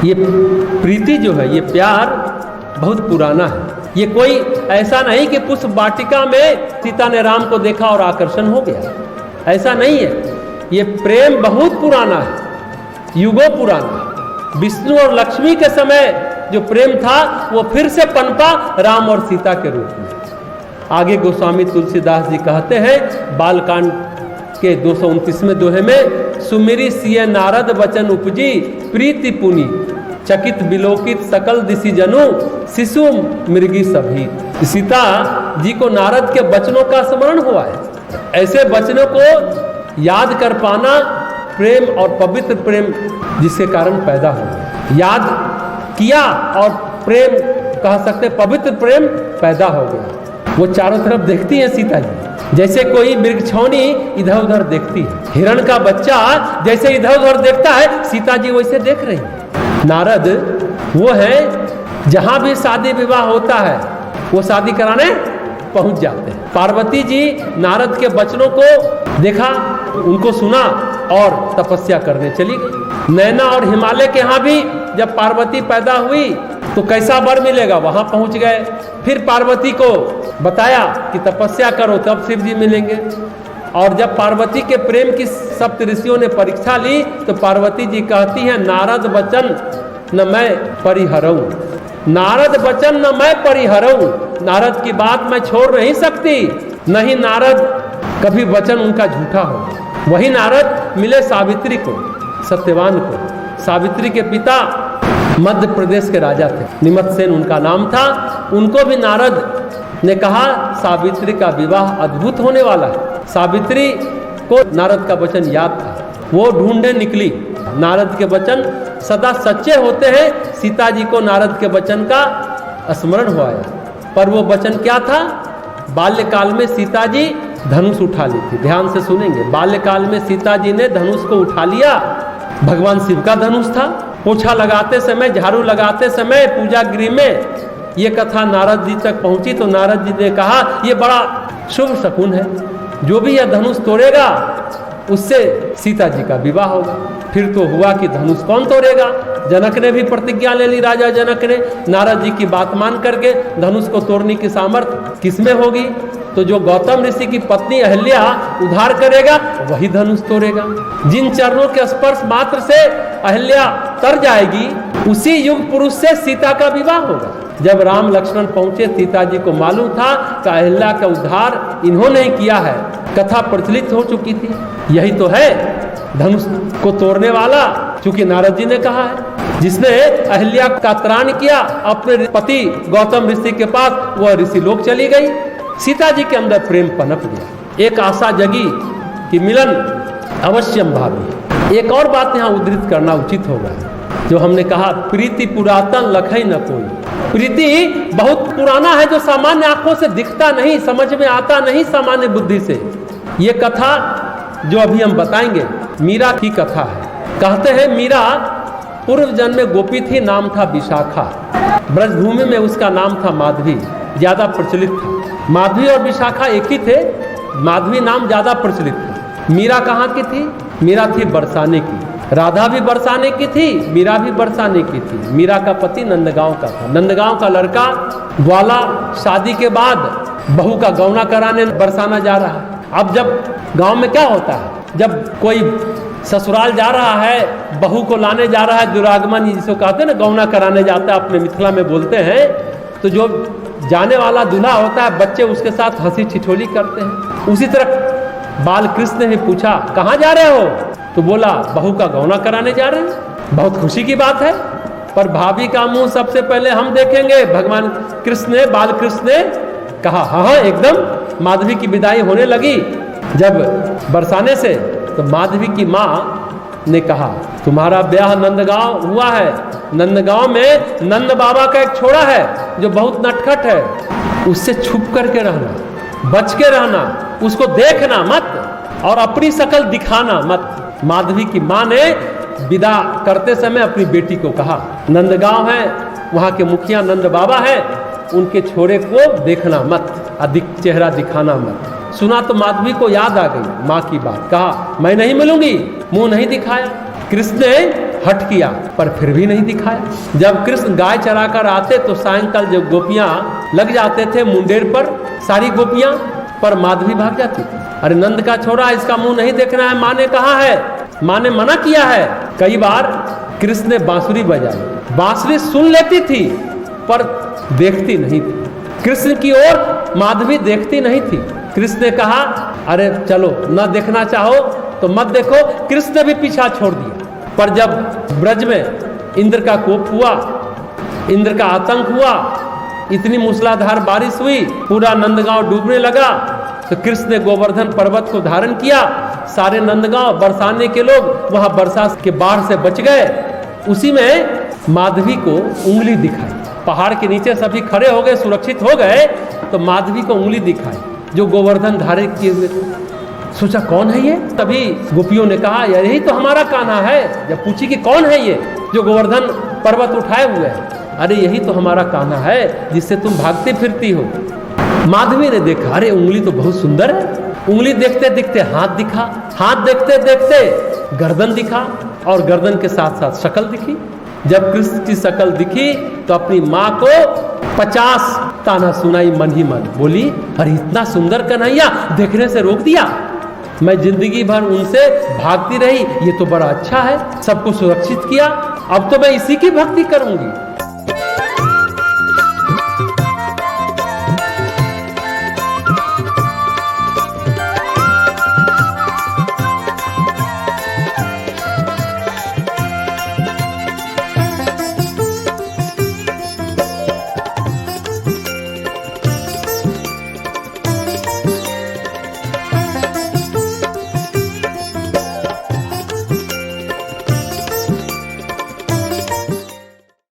ये प्रीति जो है, ये प्यार बहुत पुराना है। ये कोई ऐसा नहीं कि पुष्प वाटिका में सीता ने राम को देखा और आकर्षण हो गया, ऐसा नहीं है। ये प्रेम बहुत पुराना है, युगों पुराना। विष्णु और लक्ष्मी के समय जो प्रेम था वो फिर से पनपा राम और सीता के रूप में। आगे गोस्वामी तुलसीदास जी कहते हैं बालकांड के 229वें दोहे में, सुमिरी सिय नारद वचन उपजी प्रीति पुनि चकित बिलोकित सकल दिशि जनु शिशु मृगी सभी। सीता जी को नारद के वचनों का स्मरण हुआ है। ऐसे वचनों को याद कर पाना प्रेम और पवित्र प्रेम जिसके कारण पैदा हो, याद किया और प्रेम कह सकते पवित्र प्रेम पैदा हो गया। वो चारों तरफ देखती है सीता जी, जैसे कोई मृगछौनी इधर उधर देखती है। हिरण का बच्चा जैसे इधर उधर देखता है, सीता जी वैसे देख रही है। नारद वो है जहां भी शादी विवाह होता है वो शादी कराने पहुंच जाते हैं। पार्वती जी नारद के वचनों को देखा, उनको सुना और तपस्या करने चली गई। नैना और हिमालय के यहाँ भी जब पार्वती पैदा हुई तो कैसा वर मिलेगा, वहां पहुंच गए। फिर पार्वती को बताया कि तपस्या करो तब शिव जी मिलेंगे। और जब पार्वती के प्रेम की सप्त ऋषियों ने परीक्षा ली तो पार्वती जी कहती हैं नारद वचन न मैं परिहरऊं, नारद वचन न मैं परिहरऊं। नारद की बात मैं छोड़ नहीं सकती, नहीं नारद कभी वचन उनका झूठा हो। वही नारद मिले सावित्री को, सत्यवान को। सावित्री के पिता मध्य प्रदेश के राजा थे, निमतसेन उनका नाम था। उनको भी नारद ने कहा सावित्री का विवाह अद्भुत होने वाला है। सावित्री को नारद का वचन याद था, वो ढूंढे निकली। नारद के वचन सदा सच्चे होते हैं। सीता जी को नारद के वचन का स्मरण हुआ, पर वो वचन क्या था? बाल्यकाल में सीता जी धनुष उठा ली थी। ध्यान से सुनेंगे, बाल्यकाल में सीता जी ने धनुष को उठा लिया। भगवान शिव का धनुष था। पोछा लगाते समय, झाड़ू लगाते समय पूजा गृह में ये कथा नारद जी तक पहुंची तो नारद जी ने कहा ये बड़ा शुभ शकुन है, जो भी यह धनुष तोड़ेगा उससे सीता जी का विवाह होगा। फिर तो हुआ कि धनुष कौन तोड़ेगा? जनक ने भी प्रतिज्ञा ले ली। राजा जनक ने नारद जी की बात मान करके धनुष को तोड़ने की सामर्थ्य किसमें होगी? तो जो गौतम ऋषि की पत्नी अहल्या उद्धार करेगा वही धनुष तोड़ेगा। जिन चरणों के स्पर्श मात्र से अहल्या तर जाएगी उसी युग पुरुष से सीता का विवाह होगा। जब राम लक्ष्मण पहुंचे सीता जी को मालूम था कि अहल्या का उद्धार इन्होंने ही किया है। कथा प्रचलित हो चुकी थी। यही तो है धनुष को तोड़ने वाला, क्योंकि नारद जी ने कहा है। जिसने अहल्या का त्राण किया अपने पति गौतम ऋषि के पास, वह ऋषि लोक चली गई। सीता जी के अंदर प्रेम पनप गया, एक आशा जगी कि मिलन अवश्यम भावी। एक और बात यहाँ उद्धृत करना उचित होगा, जो हमने कहा प्रीति पुरातन लखई न कोई। प्रीति बहुत पुराना है, जो सामान्य आंखों से दिखता नहीं, समझ में आता नहीं सामान्य बुद्धि से। ये कथा जो अभी हम बताएंगे मीरा की कथा है। कहते हैं मीरा पूर्व जन्म में गोपी थी, नाम था विशाखा। ब्रजभूमि में उसका नाम था माधवी, ज्यादा प्रचलित था। माधवी और विशाखा एक ही थे, माधवी नाम ज्यादा प्रचलित था। मीरा कहाँ की थी? मीरा थी बरसाने की। राधा भी बरसाने की थी, मीरा भी बरसाने की थी। मीरा का पति नंदगांव का था। नंदगांव का लड़का ग्वाला शादी के बाद बहू का गौना कराने बरसाना जा रहा है। अब जब गांव में क्या होता है, जब कोई ससुराल जा रहा है, बहू को लाने जा रहा है, दुरागमन जिसको कहते हैं ना, गौना कराने जाता है, अपने मिथिला में बोलते हैं। तो जो जाने वाला दूल्हा होता है, बच्चे उसके साथ हंसी ठिठोली करते हैं। उसी तरह बाल कृष्ण ने पूछा कहाँ जा रहे हो? तो बोला बहू का गौना कराने जा रहे हैं। बहुत खुशी की बात है, पर भाभी का मुंह सबसे पहले हम देखेंगे। भगवान कृष्ण ने, बाल कृष्ण ने कहा हाँ एकदम। माधवी की विदाई होने लगी जब बरसाने से, तो माधवी की माँ ने कहा, तुम्हारा ब्याह नंदगांव हुआ है, नंदगांव में नंद बाबा का एक छोरा है जो बहुत नटखट है, उससे छुप करके रहना, बच के रहना, उसको देखना मत और अपनी शक्ल दिखाना मत। माधवी की माँ ने विदा करते समय अपनी बेटी को कहा, नंदगांव है, वहाँ के मुखिया नंद बाबा है, उनके छोरे को देखना मत, अधिक चेहरा दिखाना मत। सुना तो माधवी को याद आ गई माँ की बात, कहा मैं नहीं मिलूंगी, मुंह नहीं दिखाया। कृष्ण ने हट किया पर फिर भी नहीं दिखाया। जब कृष्ण गाय चरा कर आते तो सायंकाल जब गोपियां लग जाते थे मुंडेर पर, सारी गोपियां, पर माधवी भाग जाती थी। अरे नंद का छोरा, इसका मुंह नहीं देखना है, माँ ने कहा है, माँ ने मना किया है। कई बार कृष्ण ने बांसुरी बजाई, बांसुरी सुन लेती थी पर देखती नहीं थी कृष्ण की ओर, माधवी देखती नहीं थी। कृष्ण ने कहा, अरे चलो, न देखना चाहो तो मत देखो। कृष्ण ने भी पीछा छोड़ दिया। पर जब ब्रज में इंद्र का कोप हुआ, इंद्र का आतंक हुआ, इतनी मूसलाधार बारिश हुई, पूरा नंदगांव डूबने लगा, तो कृष्ण ने गोवर्धन पर्वत को धारण किया। सारे नंदगांव बरसाने के लोग वहां वर्षा के बाढ़ से बच गए। उसी में माधवी को उंगली दिखाई, पहाड़ के नीचे सभी खड़े हो गए, सुरक्षित हो गए, तो माधवी को उंगली दिखाई जो गोवर्धन धारण किए हुए थे। सोचा कौन है ये? तभी गोपियों ने कहा, यार यही तो हमारा कान्हा है। जब पूछी कि कौन है ये जो गोवर्धन पर्वत उठाए हुए है, अरे यही तो हमारा कान्हा है जिससे तुम भागती फिरती हो। माधवी ने देखा, अरे उंगली तो बहुत सुंदर है। उंगली देखते देखते हाथ दिखा, हाथ देखते देखते गर्दन दिखा, और गर्दन के साथ साथ शक्ल दिखी। जब कृष्ण की शक्ल दिखी तो अपनी माँ को 50 ताना सुनाई मन ही मन। बोली, अरे इतना सुंदर कन्हैया देखने से रोक दिया, मैं जिंदगी भर उनसे भागती रही, ये तो बड़ा अच्छा है, सबको सुरक्षित किया, अब तो मैं इसी की भक्ति करूंगी।